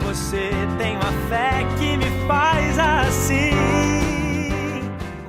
você, tenho a fé que me faz assim.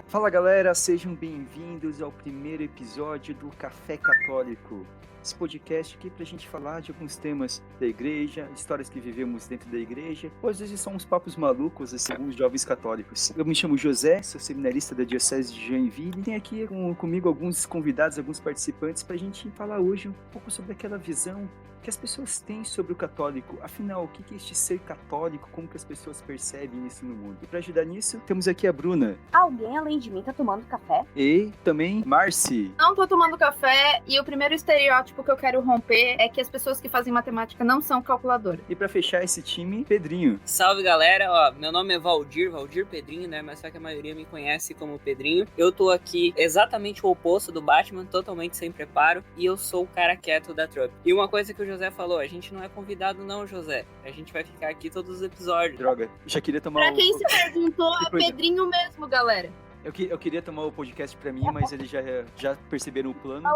Fala galera, sejam bem-vindos ao primeiro episódio do Café Católico. Esse podcast aqui pra gente falar de alguns temas da igreja, histórias que vivemos dentro da igreja, ou às vezes são uns papos malucos, assim, alguns jovens católicos. Eu me chamo José, sou seminarista da Diocese de Joinville, e tem aqui comigo alguns convidados, alguns participantes pra gente falar hoje um pouco sobre aquela visão que as pessoas têm sobre o católico. Afinal, o que é este ser católico? Como que as pessoas percebem isso no mundo? E para ajudar nisso, temos aqui a Bruna. Alguém além de mim tá tomando café? E também Marci. Não tô tomando café e o primeiro estereótipo que eu quero romper é que as pessoas que fazem matemática não são calculadoras. E para fechar esse time, Pedrinho. Salve galera, ó, meu nome é Valdir Pedrinho, né, mas só que a maioria me conhece como Pedrinho. Eu tô aqui exatamente o oposto do Batman, totalmente sem preparo, e eu sou o cara quieto da trupe. E uma coisa que o José falou, a gente não é convidado não, José, a gente vai ficar aqui todos os episódios. Droga, já queria tomar Pra quem se perguntou, é Pedrinho mesmo, galera. Eu queria tomar o podcast pra mim, mas eles já perceberam o plano,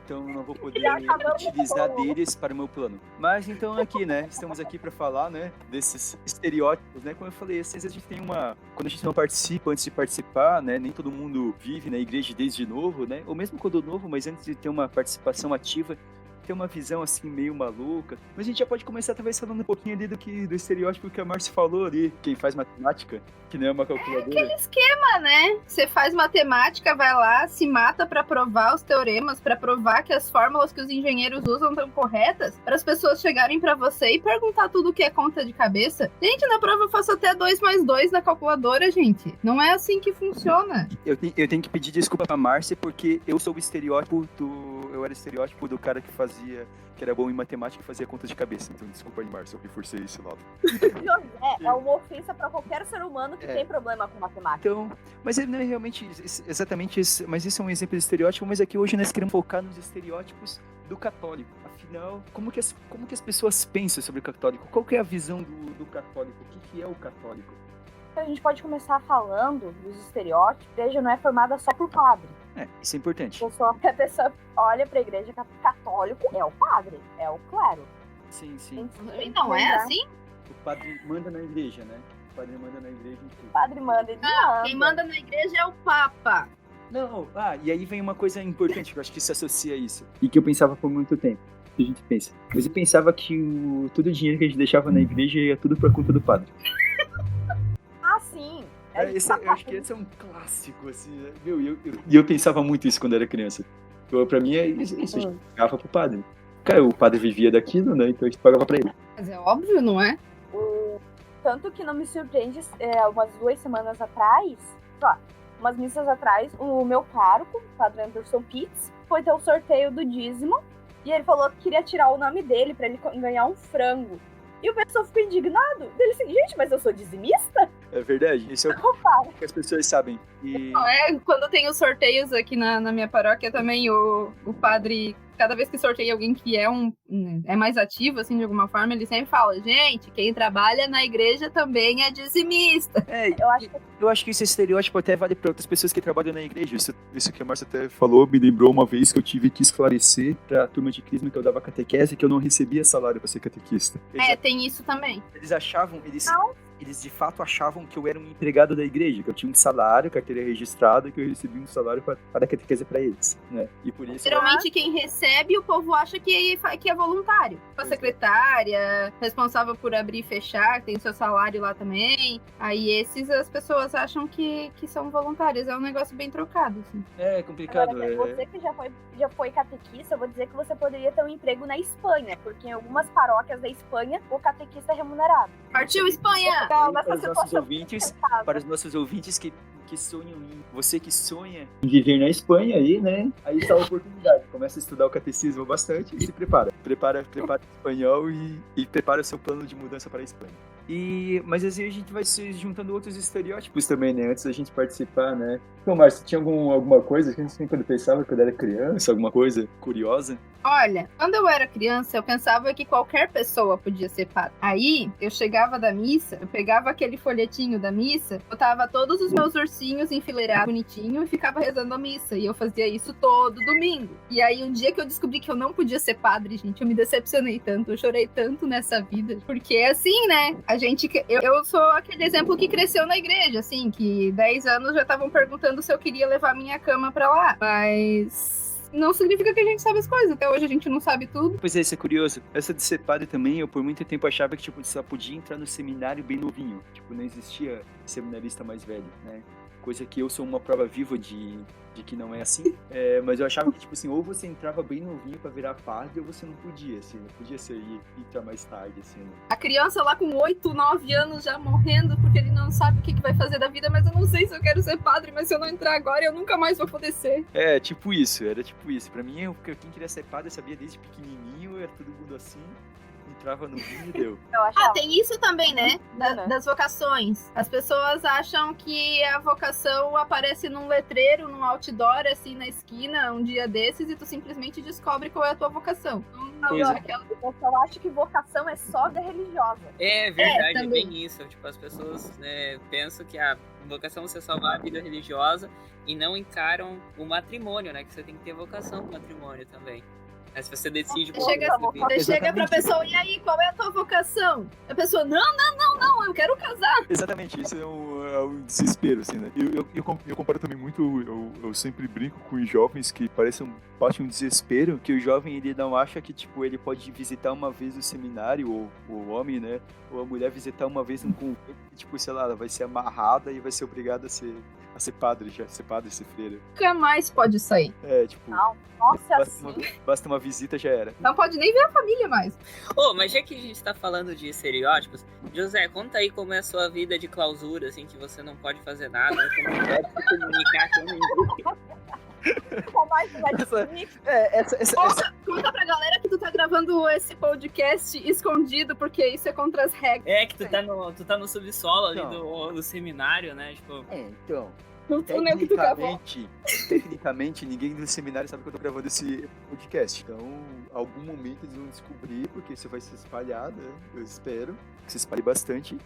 então não vou poder utilizar deles para o meu plano. Mas então aqui, né, estamos aqui pra falar, né, desses estereótipos, né, como eu falei, às vezes a gente tem quando a gente não participa, antes de participar, né, nem todo mundo vive na igreja desde novo, né, ou mesmo quando novo, mas antes de ter uma participação ativa, tem uma visão assim meio maluca, mas a gente já pode começar talvez falando um pouquinho ali do estereótipo que a Marcia falou ali, quem faz matemática, que não é uma calculadora. É aquele esquema, né? Você faz matemática, vai lá, se mata pra provar os teoremas, pra provar que as fórmulas que os engenheiros usam estão corretas, para as pessoas chegarem pra você e perguntar tudo que é conta de cabeça. Gente, na prova eu faço até 2 mais 2 na calculadora, gente. Não é assim que funciona. Eu tenho que pedir desculpa pra Marcia, porque eu sou o estereótipo eu era o estereótipo do cara que era bom em matemática e fazia conta de cabeça. Então, desculpa aí, Márcio, eu reforcei esse lado. José é uma ofensa pra qualquer ser humano que tem problema com matemática. Então, mas não é realmente exatamente isso, mas isso é um exemplo de estereótipo, mas aqui hoje nós queremos focar nos estereótipos do católico. Afinal, como que as pessoas pensam sobre o católico? Qual que é a visão do católico? O que é o católico? A gente pode começar falando dos estereótipos. A igreja não é formada só por padre. Isso é importante. A pessoa olha pra igreja católico, é o padre, é o clero. Sim. E não é assim? O padre manda na igreja, né? O padre manda na igreja em tudo. O padre manda, ele Não, manda. quem manda na igreja é o Papa. Não, e aí vem uma coisa importante que eu acho que se associa a isso. E que eu pensava por muito tempo. Que a gente pensa. Mas eu pensava que todo o dinheiro que a gente deixava na igreja ia tudo pra conta do padre. Sim. Eu acho que esse é um clássico, assim, né? E eu pensava muito isso quando era criança. Então, pra mim, é isso, a gente pagava pro padre. Cara, o padre vivia daquilo, né? Então a gente pagava pra ele. Mas é óbvio, não é? Tanto que não me surpreende, umas 2 semanas atrás, umas missas atrás, o meu pároco, o padre Anderson Pitts, foi ter o sorteio do dízimo, e ele falou que queria tirar o nome dele pra ele ganhar um frango. E o pessoal ficou indignado. Ele disse, gente, mas eu sou dizimista? É verdade, isso é o que as pessoas sabem. E... Quando tem os sorteios aqui na minha paróquia também, o padre, cada vez que sorteia alguém que é mais ativo, assim, de alguma forma, ele sempre fala, gente, quem trabalha na igreja também é dizimista. Eu acho que esse estereótipo até vale para outras pessoas que trabalham na igreja. Isso que a Márcia até falou me lembrou uma vez que eu tive que esclarecer para a turma de crisma que eu dava catequese que eu não recebia salário para ser catequista. Tem isso também. Eles de fato achavam que eu era um empregado da igreja, que eu tinha um salário, carteira registrada, que eu recebia um salário para dar catequese para eles, né? E por isso... Geralmente quem recebe, o povo acha que é voluntário. A secretária, responsável por abrir e fechar, tem seu salário lá também. Aí as pessoas acham que são voluntários. É um negócio bem trocado, assim. É complicado. Agora, você que já foi catequista, eu vou dizer que você poderia ter um emprego na Espanha, porque em algumas paróquias da Espanha, o catequista é remunerado. Partiu, Espanha! Para os nossos ouvintes que sonham você que sonha em viver na Espanha aí, né? Aí está a oportunidade. Começa a estudar o catecismo bastante e se prepara. Prepara o espanhol e prepara o seu plano de mudança para a Espanha. Mas assim a gente vai se juntando outros estereótipos também, né? Antes da gente participar, né? Então, Márcio, tinha alguma coisa que a gente sempre pensava quando era criança, alguma coisa curiosa? Olha, quando eu era criança, eu pensava que qualquer pessoa podia ser padre. Aí, eu chegava da missa, eu pegava aquele folhetinho da missa, botava todos os meus ursinhos enfileirados bonitinho e ficava rezando a missa. E eu fazia isso todo domingo. E aí, um dia que eu descobri que eu não podia ser padre, gente, eu me decepcionei tanto, eu chorei tanto nessa vida. Porque assim, né, eu sou aquele exemplo que cresceu na igreja, assim, que 10 anos já estavam perguntando se eu queria levar minha cama pra lá. Mas não significa que a gente sabe as coisas. Até hoje a gente não sabe tudo. Pois é, isso é curioso. Essa de ser padre também, eu por muito tempo achava que, tipo, só podia entrar no seminário bem novinho. Tipo, não existia seminarista mais velho, né? Coisa que eu sou uma prova viva de que não é assim. Mas eu achava que, tipo assim, ou você entrava bem novinho pra virar padre, ou você não podia, assim. Não podia ser entrar mais tarde, assim, né? A criança lá com 8, 9 anos já morrendo porque ele não sabe o que vai fazer da vida, mas eu não sei se eu quero ser padre, mas se eu não entrar agora, eu nunca mais vou poder ser. Era tipo isso. Pra mim, quem queria ser padre, eu sabia desde pequenininho, era todo mundo assim. Entrava no vinho e deu. Eu achava. Tem isso também, né? Né? Das vocações. As pessoas acham que a vocação aparece num letreiro, num outdoor, assim, na esquina, um dia desses, e tu simplesmente descobre qual é a tua vocação. Pois é. Eu acho que vocação é só da religiosa. É verdade, é também. bem isso. Tipo, as pessoas pensam que a vocação você só vai à vida religiosa e não encaram o matrimônio, né? Que você tem que ter vocação no matrimônio também. Mas se você decide... Você chega pra pessoa, e aí, qual é a tua vocação? A pessoa, não, eu quero casar. Exatamente, isso é um desespero, assim, né? Eu comparo também muito, eu sempre brinco com os jovens que bate um desespero, Que o jovem, ele não acha que, tipo, ele pode visitar uma vez o seminário, ou o homem, né? Ou a mulher visitar uma vez um convento, tipo, sei lá, ela vai ser amarrada e vai ser obrigada a ser padre, ser freira. Nunca mais pode sair. Tipo... Não. Nossa, Basta uma visita, já era. Não pode nem ver a família mais. Mas já que a gente tá falando de estereótipos, José, conta aí como é a sua vida de clausura, assim, que você não pode fazer nada, você não pode se comunicar com ninguém. Qual mais vai Conta pra galera que tu tá gravando esse podcast escondido, porque isso é contra as regras. É que tu tá no subsolo ali do seminário, né? Tipo... Então... No túnel que tu cavou. Tecnicamente, ninguém do seminário sabe que eu tô gravando esse podcast. Então, algum momento eles vão descobrir, porque isso vai se espalhar, né? Eu espero que se espalhe bastante.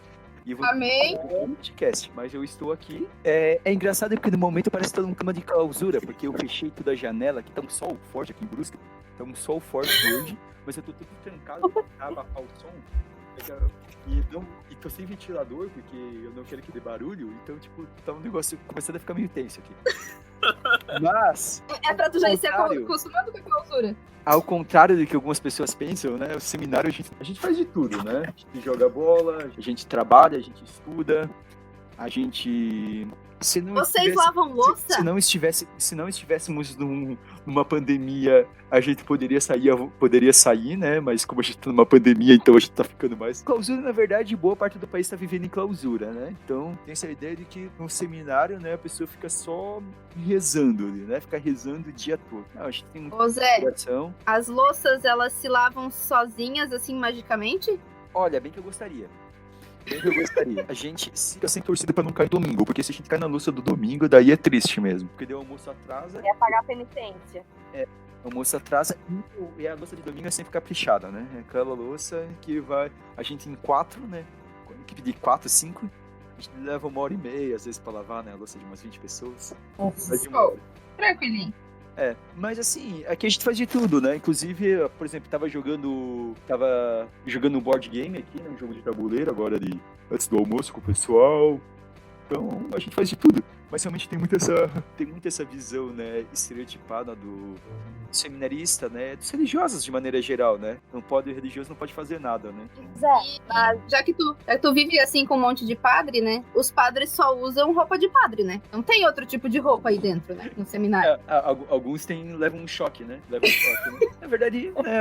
E vou Amém. gravar um podcast, mas eu estou aqui. É engraçado porque no momento parece que tô num clima de clausura, porque eu fechei toda a janela, que tá um sol forte aqui em Brusque. Tá um sol forte hoje, mas eu tô tudo trancado pra abafar o som. E tô sem ventilador, porque eu não quero que dê barulho, então, tipo, tá um negócio começando a ficar meio tenso aqui. Mas... É pra tu já ir se acostumando com a clausura. Ao contrário do que algumas pessoas pensam, né? O seminário a gente faz de tudo, né? A gente joga bola, a gente trabalha, a gente estuda, a gente... Vocês lavam louça? Se não estivéssemos numa pandemia, a gente poderia sair, né? Mas como a gente tá numa pandemia, então a gente tá ficando mais... Clausura, na verdade, boa parte do país tá vivendo em clausura, né? Então, tem essa ideia de que no seminário, né, a pessoa fica só rezando ali, né? Fica rezando o dia todo. Não, a gente tem muita inspiração. As louças, elas se lavam sozinhas, assim, magicamente? Olha, bem que eu gostaria. A gente fica sem torcida pra não cair domingo, porque se a gente cai na louça do domingo, daí é triste mesmo. Porque daí o almoço atrasa. É pagar a penitência. O almoço atrasa e a louça de domingo é sempre caprichada, né? É aquela louça que vai. A gente em 4, né? Com a equipe de 4, 5, a gente leva 1h30, às vezes, pra lavar, né? A louça de umas 20 pessoas. Nossa, de 1 hora. Tranquilinho. Mas assim, aqui a gente faz de tudo, né? Inclusive, por exemplo, tava jogando um board game aqui, né? Um jogo de tabuleiro agora antes do almoço com o pessoal. Então, a gente faz de tudo. Mas realmente tem muito essa visão, né, estereotipada do seminarista, né, dos religiosos de maneira geral, né? O religioso não pode fazer nada, né? Mas já que tu vive assim com um monte de padre, né? Os padres só usam roupa de padre, né? Não tem outro tipo de roupa aí dentro, né? No seminário. Alguns levam um choque, né? Na verdade, né,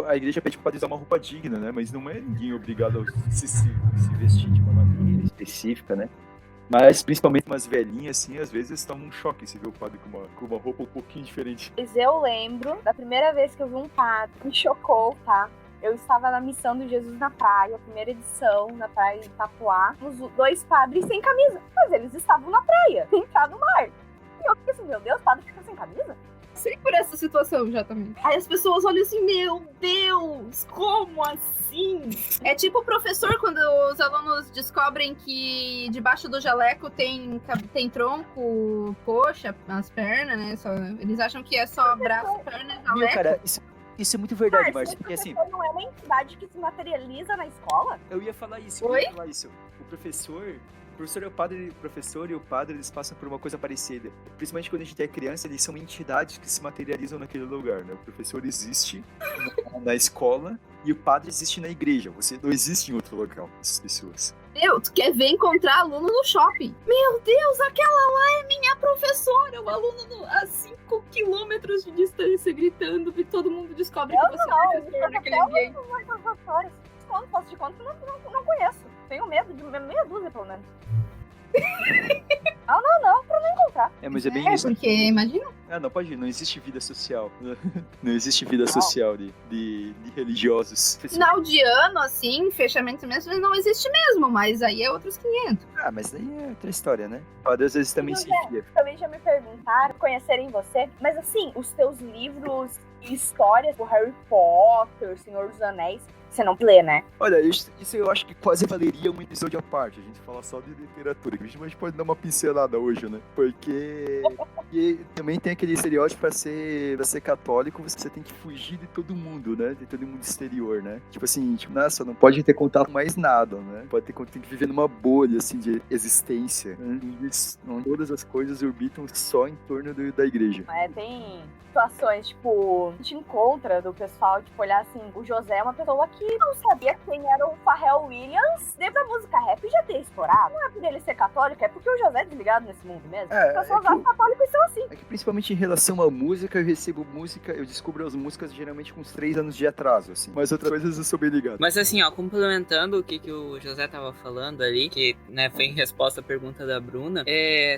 a igreja pede para o padre usar uma roupa digna, né? Mas não é ninguém obrigado a se vestir de uma maneira específica, né? Mas, principalmente umas velhinhas, assim, às vezes toma um choque se vê o padre com uma roupa um pouquinho diferente. Mas eu lembro da primeira vez que eu vi um padre, me chocou, tá? Eu estava na missão do Jesus na praia, primeira edição, na praia de Itapuá, os 2 padres sem camisa. Mas eles estavam na praia, sem entrar no mar. E eu fiquei assim, meu Deus, o padre fica sem camisa? Passei por essa situação já também. Aí as pessoas olham assim, meu Deus, como assim? É tipo o professor quando os alunos descobrem que debaixo do jaleco tem tronco, coxa, as pernas, né? Eles acham que é só braço, perna e jaleco. Meu, cara, isso é muito verdade, Márcia, porque assim, Não é uma entidade que se materializa na escola? eu ia falar isso, Oi? O professor é o padre, o professor e o padre, eles passam por uma coisa parecida. Principalmente quando a gente é criança, eles são entidades que se materializam naquele lugar, né? O professor existe na escola e o padre existe na igreja. Você não existe em outro local, essas pessoas. Meu, tu quer ver encontrar aluno no shopping? Meu Deus, aquela lá é minha professora. O aluno a 5 quilômetros de distância gritando e todo mundo descobre que você é professor naquele ambiente. Professores. Quando faço de conta, não conheço. Tenho medo de meia dúzia, pelo menos. Não, pra não encontrar. Mas é bem isso. Porque, imagina. Não pode ir, não existe vida social. Não existe vida social de religiosos. Final de ano, assim, fechamento mesmo, não existe mesmo, mas aí é outros 500. Mas aí é outra história, né? O padre às vezes também se enfia. Também já me perguntaram, conhecerem você, mas assim, os teus livros e histórias, o Harry Potter, Senhor dos Anéis, você não lê, né? Olha, isso eu acho que quase valeria um episódio à parte. A gente fala só de literatura. A gente pode dar uma pincelada hoje, né? Porque também tem aquele estereótipo pra ser católico, você tem que fugir de todo mundo, né? De todo mundo exterior, né? Tipo assim, nossa, não pode ter contato com mais nada, né? Tem que viver numa bolha, assim, de existência, né? Onde todas as coisas orbitam só em torno da igreja. Tem situações, tipo, a gente encontra do pessoal, tipo, olhar assim, o José é uma pessoa que não sabia quem era o Pharrell Williams, desde a música rap já ter estourado. Não é por ele ser católico, é porque o José é desligado nesse mundo mesmo. As pessoas católicos são assim. É que principalmente em relação à música, eu descubro as músicas geralmente com uns 3 anos de atraso, assim. Mas outras coisas eu sou bem ligado. Mas assim, ó, complementando o que o José tava falando ali, que, né, foi em resposta à pergunta da Bruna,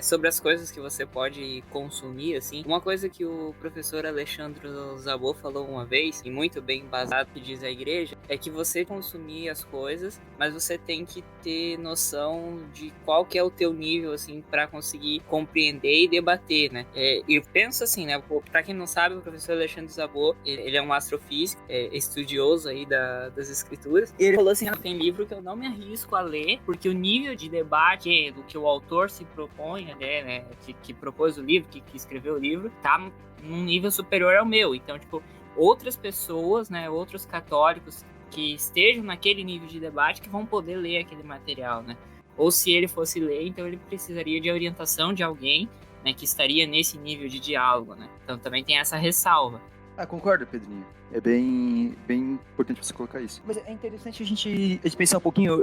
sobre as coisas que você pode consumir, assim. Uma coisa que o professor Alexandre Zabot falou uma vez, e muito bem embasado que diz a igreja, é que você consumir as coisas, mas você tem que ter noção de qual que é o teu nível, assim, pra conseguir compreender e debater, né? E pensa assim, né? Pra quem não sabe, o professor Alexandre Zabot, ele é um astrofísico, estudioso aí das escrituras. Ele falou assim, tem livro que eu não me arrisco a ler, porque o nível de debate do que o autor se propõe, né? Que propôs o livro, que escreveu o livro, tá num nível superior ao meu. Então, tipo, outras pessoas, né? Outros católicos que estejam naquele nível de debate que vão poder ler aquele material, né? Ou se ele fosse ler, então ele precisaria de orientação de alguém, né, que estaria nesse nível de diálogo, né? Então também tem essa ressalva. Concordo, Pedrinho. É bem importante você colocar isso. Mas é interessante a gente pensar um pouquinho.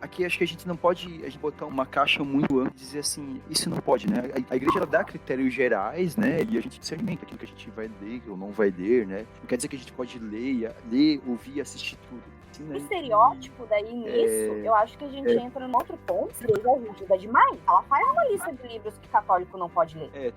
Aqui acho que a gente não pode botar uma caixa muito ampla e dizer assim, isso não pode, né? A igreja ela dá critérios gerais, né? E a gente discernimenta aquilo que a gente vai ler ou não vai ler, né? Não quer dizer que a gente pode ler, ouvir e assistir tudo. Assim, né? O estereótipo daí nisso, eu acho que a gente entra num outro ponto. A igreja é rígida demais. Ela faz uma lista de livros que católico não pode ler.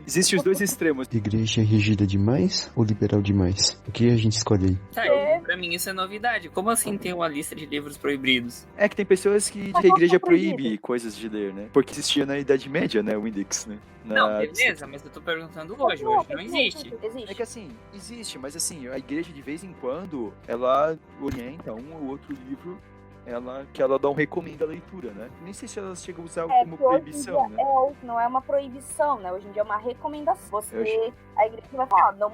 Existem os dois extremos. Igreja é rígida demais ou liberal demais? O que a gente escolhe aí? Pra mim isso é novidade. Como assim tem uma lista de livros proibidos? É que tem pessoas que a igreja proíbe coisas de ler, né? Porque existia na Idade Média, né? O Index, né? Não, beleza, mas eu tô perguntando hoje não existe. É que assim, existe, mas assim, a igreja de vez em quando, ela orienta um ou outro livro que ela não recomenda a leitura, né? Nem sei se ela chega a usar como proibição, né? Não é uma proibição, né? Hoje em dia é uma recomendação. A igreja vai falar, não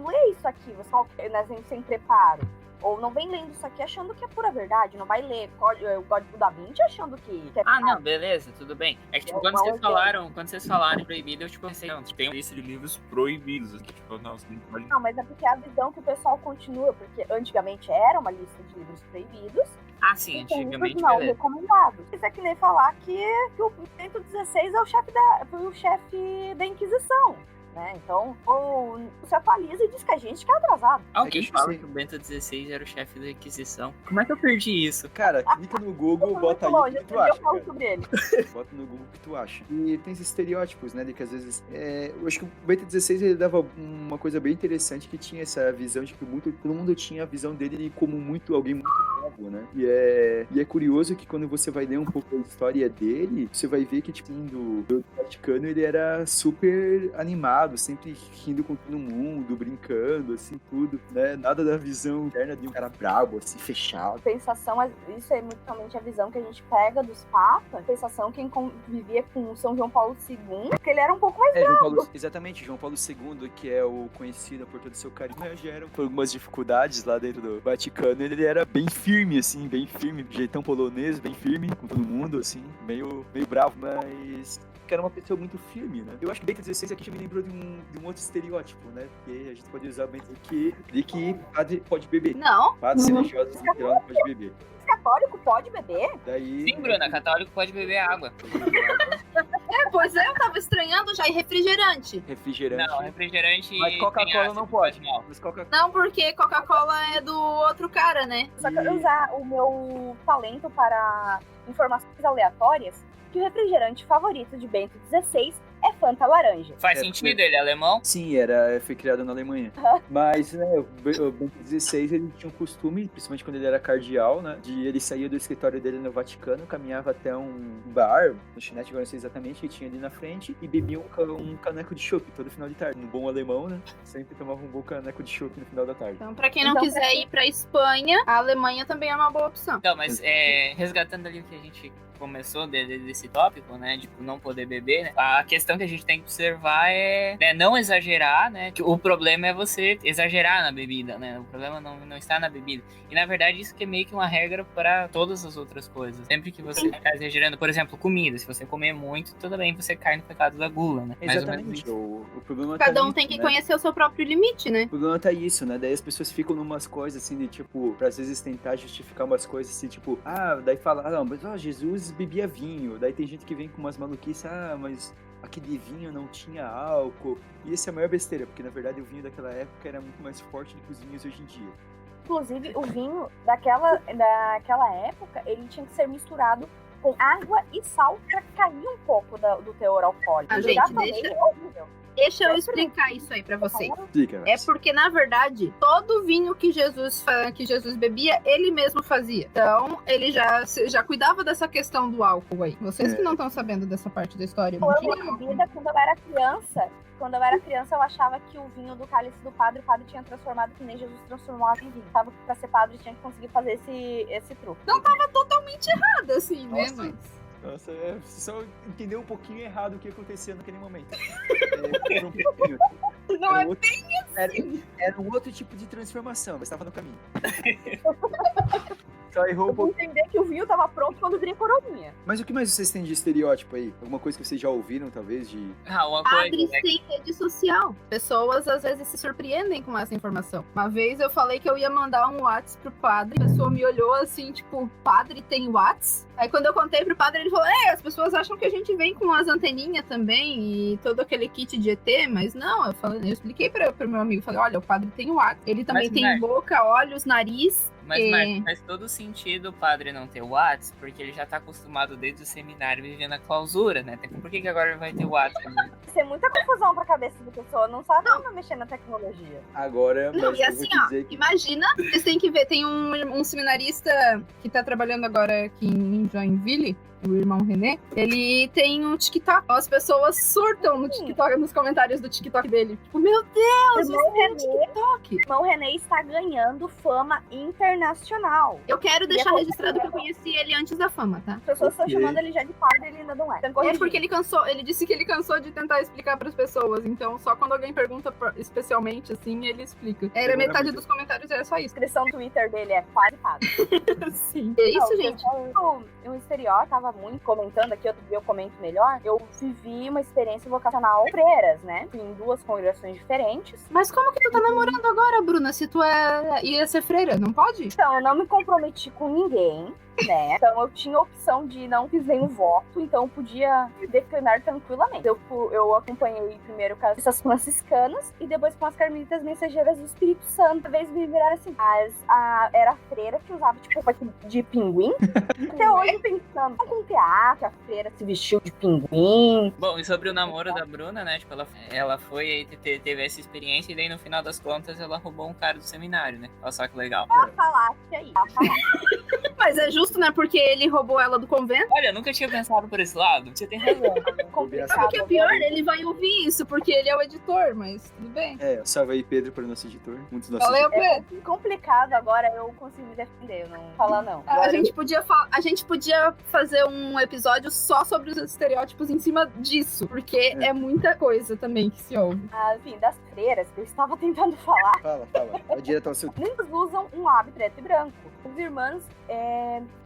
lê isso aqui, você sem preparo. Ou não vem lendo isso aqui achando que é pura verdade. Não vai ler o Código da Vinci achando que é não, beleza, tudo bem. É que tipo, quando vocês falaram proibido, eu tipo pensei, tem uma lista de livros proibidos. Tipo, não, mas é porque é a visão que o pessoal continua, porque antigamente era uma lista de livros proibidos. Sim, antigamente não recomendados. Isso é que nem falar que o Bento XVI é o chefe da Inquisição. né? Então, se atualiza e diz que a gente que é atrasado. Alguém que fala sim. que o Bento XVI era o chefe da Inquisição. Como é que eu perdi isso? Cara, clica no Google, Muito bota aí o longe, que tu eu acha, falo cara. sobre ele. Bota no Google o que tu acha. E tem esses estereótipos, né, de que às vezes... eu acho que o Bento XVI, ele dava uma coisa bem interessante, que tinha essa visão de que todo mundo tinha a visão dele como alguém muito bravo, né? E é curioso que quando você vai ler um pouco a história dele, você vai ver que, tipo, do Vaticano, ele era super animado, sempre rindo com todo mundo, brincando, assim, tudo, né? Nada da visão interna de um cara brabo, assim, fechado. Pensação, isso é muito realmente a visão que a gente pega dos papas. Pensação, quem convivia com São João Paulo II, porque ele era um pouco mais Exatamente, João Paulo II, que é o conhecido por todo o seu carisma, já eram por algumas dificuldades lá dentro do Vaticano, ele era bem firme, assim, jeitão polonês, bem firme com todo mundo, assim, meio bravo, mas que era uma pessoa muito firme, né? Eu acho que Bento XVI aqui já me lembrou de um outro estereótipo, né? Porque a gente pode usar bem de que padre pode beber. Não. Padres religiosos não pode beber. católico pode beber? Daí... Sim, Bruna, católico pode beber água. Pois é, eu tava estranhando já, e refrigerante. Refrigerante. Não, refrigerante. Mas tem Coca-Cola ácido, não pode. mal. Mas Coca-Cola... Não, porque Coca-Cola é do outro cara, né? Só que eu usar o meu talento para informações aleatórias, que o refrigerante favorito de Bento XVI é Fanta laranja. Faz sentido, ele é alemão? Sim, foi criado na Alemanha. Mas, né, o Bento XVI, ele tinha um costume, principalmente quando ele era cardeal, né, ele saía do escritório dele no Vaticano, caminhava até um bar, no chinete, agora não sei exatamente, que tinha ali na frente, e bebia um caneco de chopp todo final de tarde. Um bom alemão, né, sempre tomava um bom caneco de chopp no final da tarde. Então, pra quem não quiser ir pra Espanha, a Alemanha também é uma boa opção. Então, mas resgatando ali o que a gente começou desse tópico, né, de não poder beber, né, a questão que a gente tem que observar é, né, não exagerar, né, que o problema é você exagerar na bebida, né, o problema não está na bebida. E, na verdade, isso que é meio que uma regra para todas as outras coisas. Sempre que você está exagerando, por exemplo, comida, se você comer muito, tudo bem, você cai no pecado da gula, né. Mais ou menos Exatamente, isso. o problema Cada tá um nisso, tem que né? conhecer o seu próprio limite, né? O problema tá isso, né? Daí as pessoas ficam numas coisas assim de tipo, pra às vezes tentar justificar umas coisas assim, tipo, daí falar, não, mas Jesus bebia vinho. Daí tem gente que vem com umas maluquices, mas aquele vinho não tinha álcool. E esse é a maior besteira, porque na verdade o vinho daquela época era muito mais forte do que os vinhos hoje em dia. Inclusive, o vinho daquela época, ele tinha que ser misturado com água e sal pra cair um pouco do teor alcoólico. Ah, Eu gente, já tomei, deixa- é horrível. Deixa eu explicar isso aí pra vocês. Fica, É porque, na verdade, todo vinho que Jesus bebia, ele mesmo fazia. Então, ele já cuidava dessa questão do álcool aí. Vocês que não estão sabendo dessa parte da história. Foi uma bebida quando eu era criança. Quando eu era criança, eu achava que o vinho do cálice do padre, o padre tinha transformado que nem Jesus transformava em vinho. Tava que pra ser padre tinha que conseguir fazer esse truque. Não tava totalmente errado, assim, né? Nossa. Mas... Nossa, você só entendeu um pouquinho errado o que acontecia naquele momento. Por um pouquinho. Não é Era um outro tipo de transformação, mas estava no caminho. Só errou um Eu vou pouco. entender que o vinho tava pronto quando vinha coroinha. Mas o que mais vocês têm de estereótipo aí? Alguma coisa que vocês já ouviram, talvez, de... Uma Padre coisa, né, sem rede social. Pessoas às vezes se surpreendem com essa informação. Uma vez eu falei que eu ia mandar um WhatsApp pro padre, a pessoa me olhou assim, tipo, padre tem WhatsApp? Aí quando eu contei pro padre, ele falou, as pessoas acham que a gente vem com as anteninhas também e todo aquele kit de ET, mas não, eu expliquei pro meu amigo, falei, olha, o padre tem WhatsApp, ele também Mas, tem Marcos, boca, olhos, nariz. Mas, Marcos, faz todo sentido o padre não ter WhatsApp, porque ele já tá acostumado desde o seminário vivendo a clausura, né? Por que agora ele vai ter WhatsApp? Vai ser muita confusão pra cabeça da pessoa, não sabe como mexer na tecnologia. Agora, Não, mas e eu assim, vou ó, dizer que... imagina, vocês têm que ver, tem um seminarista que tá trabalhando agora aqui em Joinville, o irmão René, ele tem um TikTok. As pessoas surtam no TikTok, nos comentários do TikTok dele. Tipo, meu Deus, Irmão você tem um René. TikTok. O irmão René está ganhando fama internacional. Eu quero deixar E é registrado que eu conheci ele antes da fama, tá? As pessoas estão Ok. chamando ele já de padre, ele ainda não é. Então, É porque ele disse que ele cansou de tentar explicar pras pessoas, então só quando alguém pergunta especialmente assim, ele explica. Era Agora metade muito. dos comentários, era só A isso. inscrição no Twitter dele é padre. Sim. É isso, Não, gente. Um estereótipo, tava muito comentando aqui, outro dia eu comento melhor. Eu vivi uma experiência vocacional freiras, né? Fui em 2 congregações diferentes. Mas como que tu tá namorando agora, Bruna? Se tu ia ser freira, não pode? Então, eu não me comprometi com ninguém. né? Então eu tinha a opção de não fiz nenhum voto, então eu podia declinar tranquilamente. Eu acompanhei primeiro com essas franciscanas e depois com as carmelitas mensageiras do Espírito Santo. Talvez me viraram assim, era a freira que usava tipo roupa de pinguim. Até hoje pensando com teatro, a freira se vestiu de pinguim. Bom, e sobre o namoro da Bruna, né? Tipo, ela foi e teve essa experiência e daí no final das contas ela roubou um cara do seminário, né? Olha só que legal. A falácia aí, a falácia. Mas é justo, né? Porque ele roubou ela do convento. Olha, eu nunca tinha pensado por esse lado. Você tem razão. Sabe o que é pior? Ele vai ouvir isso, porque ele é o editor, mas tudo bem. Salve aí, Pedro, para o nosso editor. Um dos nossos Valeu, Pedro. É complicado agora, eu consigo me defender, eu não falar não. A gente podia fazer um episódio só sobre os estereótipos em cima disso, porque é muita coisa também que se ouve. Enfim, das freiras que eu estava tentando falar. Fala. Vai direto ao seu... Muitos usam um hábito preto e branco. Os irmãos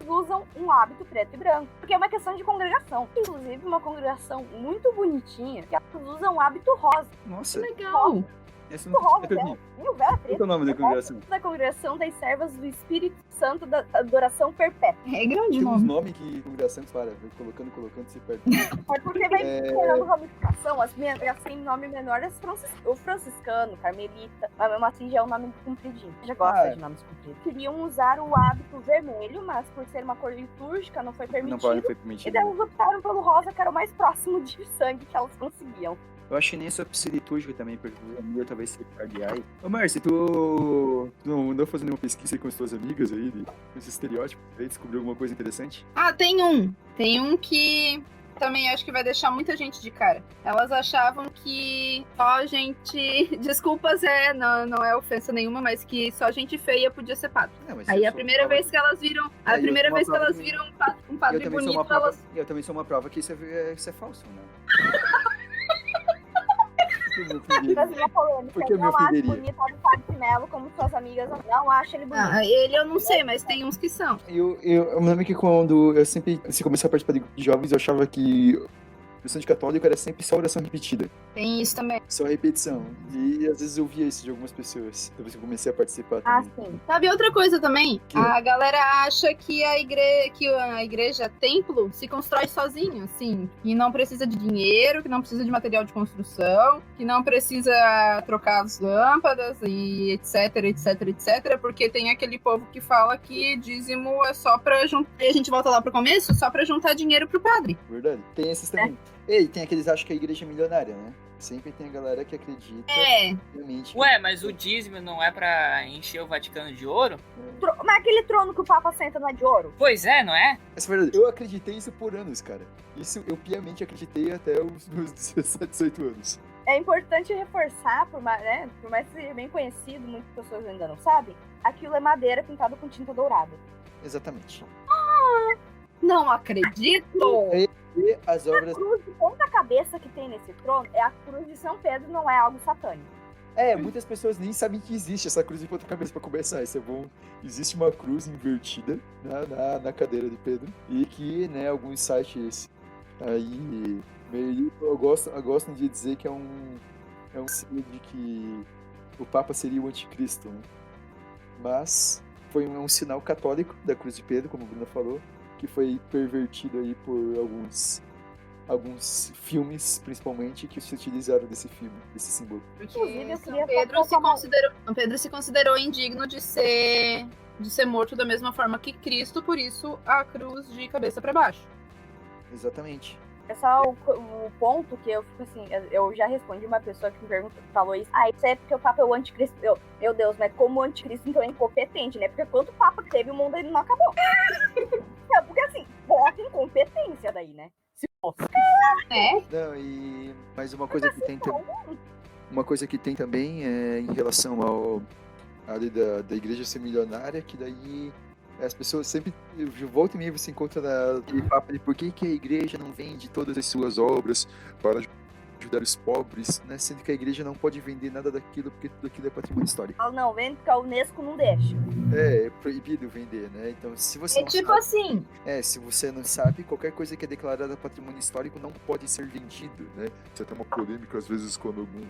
usam um hábito preto e branco, porque é uma questão de congregação. Inclusive, uma congregação muito bonitinha, que elas usam um hábito rosa. Nossa, Legal. esse não Rosa, é mim. Meu véu é Qual preto. é o nome da congregação? Da congregação das servas do Espírito Santo da adoração perpétua. É grande Tem uns nome. nomes que congregação para, vai colocando, se perde. É porque vai criando ramificação, assim, nome menor é o franciscano, carmelita, mas mesmo assim já é um nome compridinho. Já gosta de nomes compridos. Queriam usar o hábito vermelho, mas por ser uma cor litúrgica não foi permitido. Não foi E permitido. daí elas optaram pelo rosa, que era o mais próximo de sangue que elas conseguiam. Eu acho que nem essa precisa litúrgica também, porque o amor talvez seja cardeais. Ô, Márcio, tu não andou fazendo uma pesquisa aí com as tuas amigas aí, desses estereótipos, aí descobriu alguma coisa interessante? Tem um que também acho que vai deixar muita gente de cara. Elas achavam que só gente... Desculpa, Zé, não é ofensa nenhuma, mas que só gente feia podia ser padre. Aí a primeira vez que elas viram... A primeira vez que elas viram um padre bonito, elas... Eu também sou uma prova que isso é falso, né? Brasil é polêmica. Por que Eu meu não acho filho bonito o Padre de Melo como suas amigas não acham ele bonito. Ele eu não sei, mas tem uns que são. Eu me lembro que quando eu sempre comecei a participar de jovens, eu achava que o Santo Católico era sempre só oração repetida. Tem isso também. Só repetição. E às vezes eu via isso de algumas pessoas. Depois que eu comecei a participar também. Sim. Sabe outra coisa também? Que? A galera acha que a igreja templo se constrói sozinho, assim. Que não precisa de dinheiro, que não precisa de material de construção, que não precisa trocar as lâmpadas e etc, porque tem aquele povo que fala que dízimo é só pra juntar... E a gente volta lá pro começo, só pra juntar dinheiro pro padre. Verdade. Tem esses também. E tem aqueles que acham que a igreja é milionária, né? Sempre tem a galera que acredita realmente. Ué, mas o dízimo não é pra encher o Vaticano de ouro? Mas aquele trono que o Papa senta não é de ouro? Pois é, não é? Essa é verdade. Eu acreditei isso por anos, cara. Isso eu piamente acreditei até os meus 17, 18 anos. É importante reforçar, por mais que seja bem conhecido, muitas pessoas ainda não sabem, aquilo é madeira pintada com tinta dourada. Exatamente. Não acredito! E as obras... A cruz de ponta cabeça que tem nesse trono é a cruz de São Pedro, não é algo satânico. Muitas pessoas nem sabem que existe essa cruz de ponta cabeça pra começar. Isso é bom. Existe uma cruz invertida na cadeira de Pedro. E que, né, alguns sites aí meio gostam de dizer que é um símbolo de que o Papa seria o anticristo, né? Mas foi um sinal católico da cruz de Pedro, como a Bruna falou, que foi pervertido aí por alguns filmes, principalmente, que se utilizaram desse símbolo. Porque Inclusive, eu São queria Pedro se considerou indigno de ser morto da mesma forma que Cristo, por isso a cruz de cabeça para baixo. Exatamente. É só o ponto que eu fico assim, eu já respondi uma pessoa que me falou isso. Isso é porque o Papa é o anticristo. Meu Deus, mas como anticristo, então é incompetente, né? Porque quanto Papa que teve, o mundo ainda não acabou. Porque assim, bota incompetência daí, né? Se fosse. Não, e mais uma coisa que tem também. Uma coisa que tem também é em relação à lei da igreja ser milionária, que daí as pessoas sempre, de volta e meia, você encontra naquele papo de por que a igreja não vende todas as suas obras para ajudar os pobres, né? Sendo que a igreja não pode vender nada daquilo, porque tudo aquilo é patrimônio histórico. Fala, não, vende porque a Unesco não deixa. É proibido vender, né? Então, se você não sabe, assim. se você não sabe, qualquer coisa que é declarada patrimônio histórico não pode ser vendido, né? Isso é até uma polêmica, às vezes, quando algum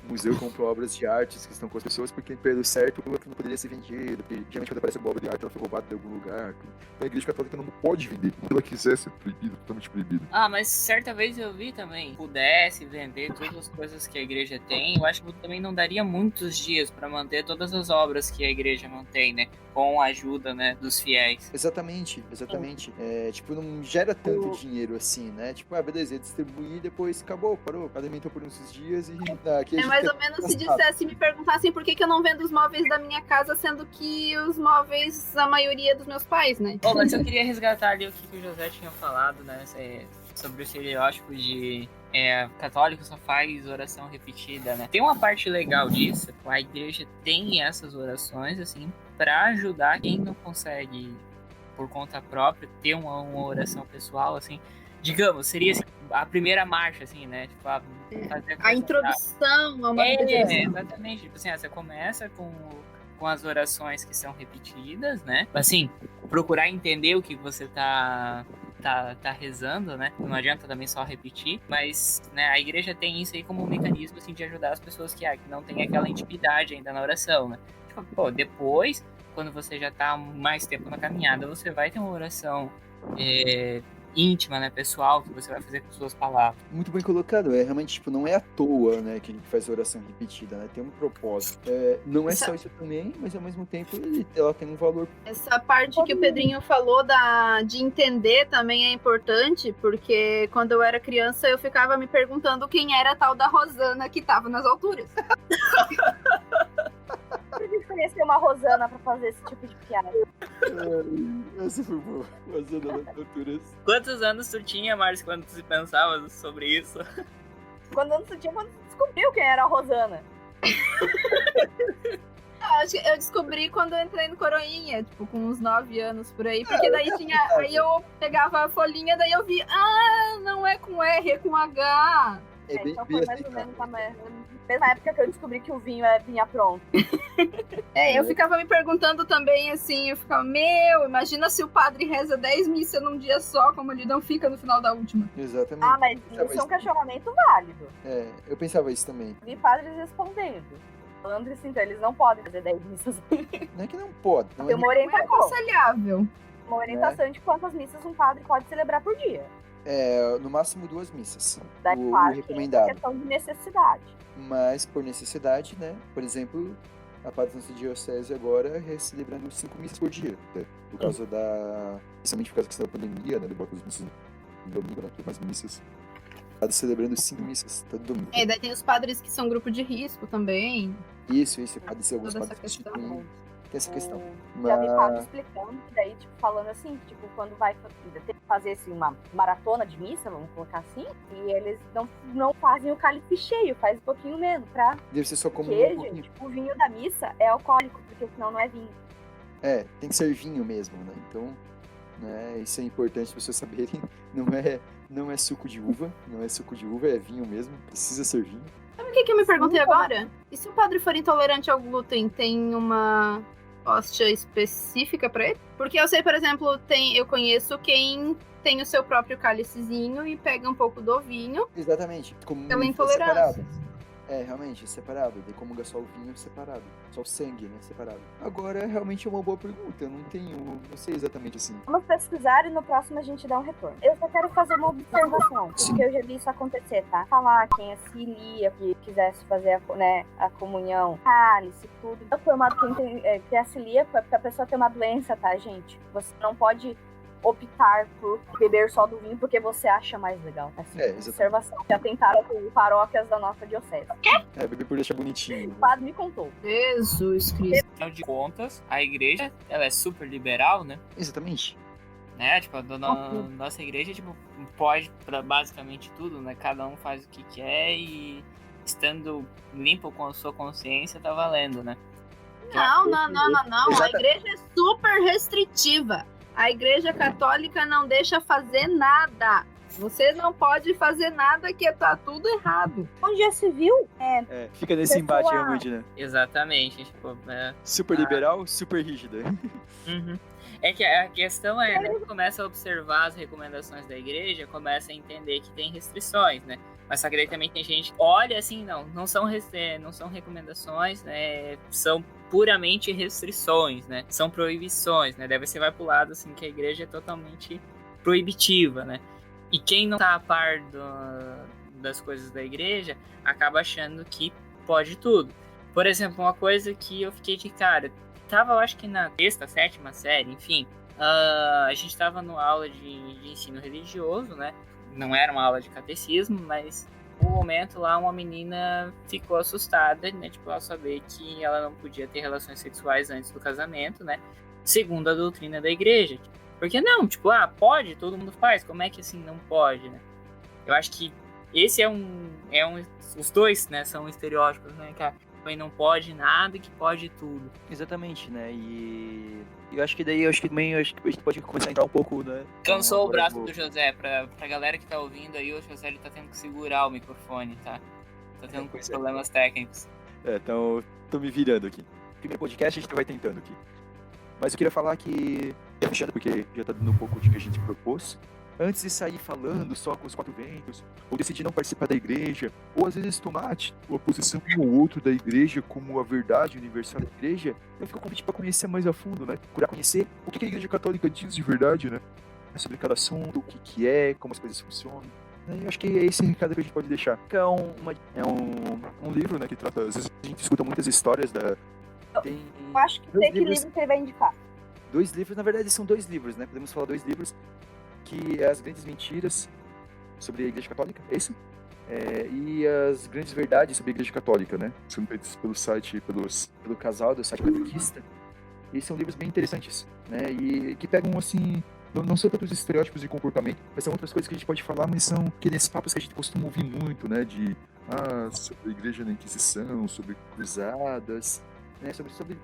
museu comprou obras de artes que estão com as pessoas porque pelo certo não poderia ser vendido, porque geralmente quando aparece uma obra de arte ela foi roubada de algum lugar. Então a igreja católica não pode vender. Se ela quiser ser proibido, totalmente proibido. Mas certa vez eu vi também, pudesse vender todas as coisas que a igreja tem, eu acho que também não daria muitos dias para manter todas as obras que a igreja mantém, né? Com a ajuda, né, dos fiéis. Exatamente. Tipo, não gera tanto dinheiro assim, né? Tipo, beleza, ia distribuir e depois acabou, parou, alimentou por uns dias e... É mais ou menos se me perguntassem por que eu não vendo os móveis da minha casa, sendo que os móveis, a maioria dos meus pais, né? Mas eu queria resgatar ali o que o José tinha falado, né, sobre o estereótipo de católico só faz oração repetida, né? Tem uma parte legal disso, a igreja tem essas orações, assim, para ajudar quem não consegue, por conta própria, ter uma oração pessoal, assim, digamos, seria assim, a primeira marcha, assim, né? Tipo, fazer a introdução a uma vida de oração. Exatamente. Tipo assim, você começa com as orações que são repetidas, né? Assim, procurar entender o que você tá rezando, né? Não adianta também só repetir, mas, né, a igreja tem isso aí como um mecanismo, assim, de ajudar as pessoas que não tem aquela intimidade ainda na oração, né? Tipo, depois, quando você já tá mais tempo na caminhada, você vai ter uma oração íntima, né, pessoal, que você vai fazer com suas palavras. Muito bem colocado, realmente, tipo, não é à toa, né, que a gente faz oração repetida, né, tem um propósito. Não é só isso também, mas ao mesmo tempo ela tem um valor. Essa parte que o Pedrinho falou de entender também é importante, porque quando eu era criança eu ficava me perguntando quem era a tal da Rosana que tava nas alturas. Eu preciso conhecer uma Rosana pra fazer esse tipo de piada. Essa foi boa. Rosana das alturas. Quantos anos tu tinha, Márcio, quando tu pensava sobre isso? Quando você descobriu quem era a Rosana? Acho que eu descobri quando eu entrei no Coroinha, tipo, com uns 9 anos por aí, porque daí aí eu pegava a folhinha, daí eu vi, não é com R, é com H. Então foi mais ou menos na mesma época que eu descobri que o vinho vinha pronto. Eu ficava me perguntando também, assim, eu ficava, imagina se o padre reza 10 missas num dia só, como ele não fica no final da última. Exatamente. Mas isso é um questionamento válido. Eu pensava isso também. Vi padres respondendo. Falando assim, então eles não podem fazer 10 missas. Não é que não pode. Tem uma Não é orientação. aconselhável. Uma orientação de quantas missas um padre pode celebrar por dia. No máximo 2 missas. Da O parte recomendado. é questão de necessidade. Mas por necessidade, né? Por exemplo, a Padre Nossa Diocese agora celebrando 5 missas por dia. Né? Por causa principalmente por causa da questão da pandemia, né? Do bloco dos missas no domingo, né? Tem mais missas. Padre celebrando 5 missas todo domingo. Daí tem os padres que são grupo de risco também. Isso. Pode ser alguns Toda padres essa que questão. tem essa questão. Já vi padre explicando, daí, tipo, falando assim, tipo, quando vai ter que fazer assim, uma maratona de missa, vamos colocar assim, e eles não fazem o cálice cheio, faz um pouquinho menos, Deve ser só como porque, um pouquinho. gente, o vinho da missa é alcoólico, porque senão não é vinho. Tem que ser vinho mesmo, né? Então, né, isso é importante as pessoas saberem. Não é suco de uva, é vinho mesmo, precisa ser vinho. Sabe o que eu me perguntei agora? E se o padre for intolerante ao glúten, tem uma hóstia específica pra ele? Porque eu sei, por exemplo, eu conheço quem tem o seu próprio cálicezinho e pega um pouco do vinho. Exatamente. Como pela intolerância. intolerância. Realmente, é separado. Daí comunga só o vinho separado. Só o sangue, né? Separado. Agora, realmente é uma boa pergunta. Eu não sei exatamente assim. Vamos pesquisar e no próximo a gente dá um retorno. Eu só quero fazer uma observação, porque eu já vi isso acontecer, tá? Falar quem é celíaco, que quisesse fazer a comunhão, cálice, tudo. Eu formado quem é celíaco é porque a pessoa tem uma doença, tá, gente? Você não pode optar por beber só do vinho porque você acha mais legal. Assim, observação. Já tentaram com paróquias da nossa diocese. Beber por deixar bonitinho. O padre me contou. Jesus Cristo. Afinal de contas, a igreja, ela é super liberal, né? Exatamente. Né? Tipo, nossa igreja, tipo, pode pra basicamente tudo, né? Cada um faz o que quer e estando limpo com a sua consciência, tá valendo, né? Não. A igreja é super restritiva. A igreja católica não deixa fazer nada. Você não pode fazer nada que tá tudo errado. Onde já se viu? Fica nesse embate realmente, né? Exatamente. Tipo, super liberal, super rígida. Uhum. É que a questão né, começa a observar as recomendações da igreja, começa a entender que tem restrições, né? Mas só que daí também tem gente que olha assim, não são recomendações, né? São puramente restrições, né? São proibições, né? Daí você vai pro lado assim que a igreja é totalmente proibitiva, né? E quem não tá a par das coisas da igreja acaba achando que pode tudo. Por exemplo, uma coisa que eu fiquei de cara, tava eu acho que na 6ª, 7ª série, enfim, a gente tava numa aula de ensino religioso, né? Não era uma aula de catecismo, mas no momento lá uma menina ficou assustada, né? Tipo, ao saber que ela não podia ter relações sexuais antes do casamento, né? Segundo a doutrina da igreja. Porque não, tipo, pode, todo mundo faz, como é que assim não pode, né? Eu acho que esse os dois, né, são estereótipos, né, que também não pode nada, que pode tudo. Exatamente, né? E eu acho que daí, a gente pode começar a entrar um pouco, né? Cansou o braço do José, pra galera que tá ouvindo aí, o José ele tá tendo que segurar o microfone, tá? Tá tendo problemas técnicos. Então, tô me virando aqui. Primeiro podcast a gente vai tentando aqui. Mas eu queria falar que, fechando, porque já tá dando um pouco de que a gente propôs, antes de sair falando só com os 4 ventos, ou decidir não participar da igreja, ou às vezes tomar uma posição um ou outro da igreja como a verdade universal da igreja, eu fico convite para conhecer mais a fundo, né? Procurar conhecer o que a igreja católica diz de verdade, né? Sobre cada assunto, o que é, como as coisas funcionam. Eu acho que é esse recado que a gente pode deixar. É um livro, né, que trata, às vezes a gente escuta muitas histórias da... Eu acho que sei que livro que ele vai indicar. 2 livros, na verdade são 2 livros, né? Podemos falar 2 livros, que é As Grandes Mentiras sobre a Igreja Católica, é isso? E As Grandes Verdades sobre a Igreja Católica, né? São feitos pelo site, pelo casal do site Catequista. E são livros bem interessantes, né? E que pegam, assim, não são tantos estereótipos de comportamento, mas são outras coisas que a gente pode falar, mas são aqueles papos que a gente costuma ouvir muito, né? Sobre a Igreja na Inquisição, sobre cruzadas, né? Sobre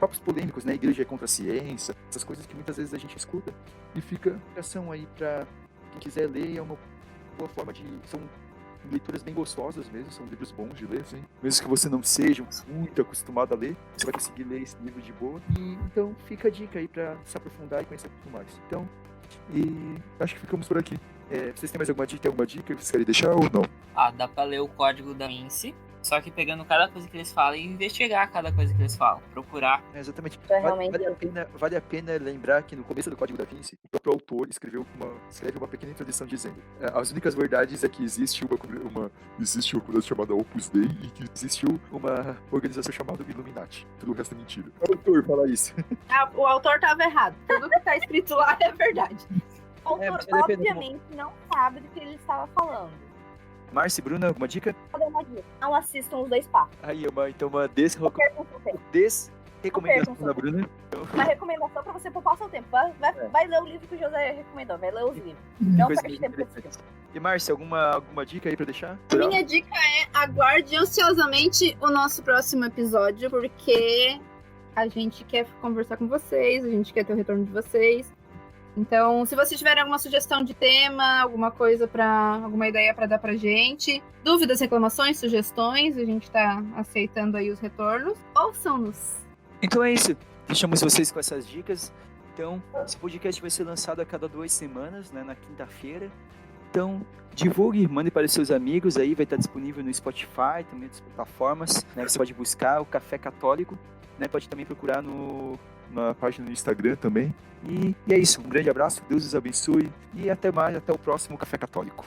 papos polêmicos, né? Igreja contra a ciência, essas coisas que muitas vezes a gente escuta e fica ação aí pra quem quiser ler. É uma boa forma são leituras bem gostosas mesmo, são livros bons de ler, assim. Mesmo que você não seja muito acostumado a ler, você vai conseguir ler esse livro de boa. E então fica a dica aí pra se aprofundar e conhecer um pouco mais. Então, acho que ficamos por aqui. Vocês têm mais alguma dica? Tem alguma dica que vocês querem deixar ou não? Dá pra ler o Código da Vinci, só que pegando cada coisa que eles falam e investigar cada coisa que eles falam, procurar. Exatamente. Realmente. Vale a pena lembrar que no começo do Código da Vinci, o próprio autor escreve uma pequena introdução dizendo: as únicas verdades é que existe uma comunidade chamada Opus Dei e que existiu uma organização chamada Illuminati. Tudo o resto é mentira. O autor fala isso. O autor tava errado. Tudo que tá escrito lá é verdade. O autor, mas vale a pena, obviamente, não sabe do que ele estava falando. Márcia, Bruna, alguma dica? Vou dar uma dica. Não assistam os 2 papos. Aí, uma Não percam seu tempo. desrecomendação da Bruna. Uma recomendação pra você poupar o seu tempo. Vai ler o livro que o José recomendou. Vai ler os livros. Não Coisa perde bem tempo com interessante. E Márcia, alguma dica aí pra deixar? A minha dica é: aguarde ansiosamente o nosso próximo episódio, porque a gente quer conversar com vocês, a gente quer ter o retorno de vocês. Então, se vocês tiverem alguma sugestão de tema, alguma ideia pra dar pra gente, dúvidas, reclamações, sugestões, a gente tá aceitando aí os retornos. Ouçam-nos! Então é isso. Deixamos vocês com essas dicas. Então, esse podcast vai ser lançado a cada 2 semanas, né, na quinta-feira. Então, divulgue, mande para os seus amigos aí, vai estar disponível no Spotify, também nas plataformas, né? Você pode buscar o Café Católico, né? Pode também procurar na página do Instagram também. E é isso, um grande abraço, Deus os abençoe e até mais, até o próximo Café Católico.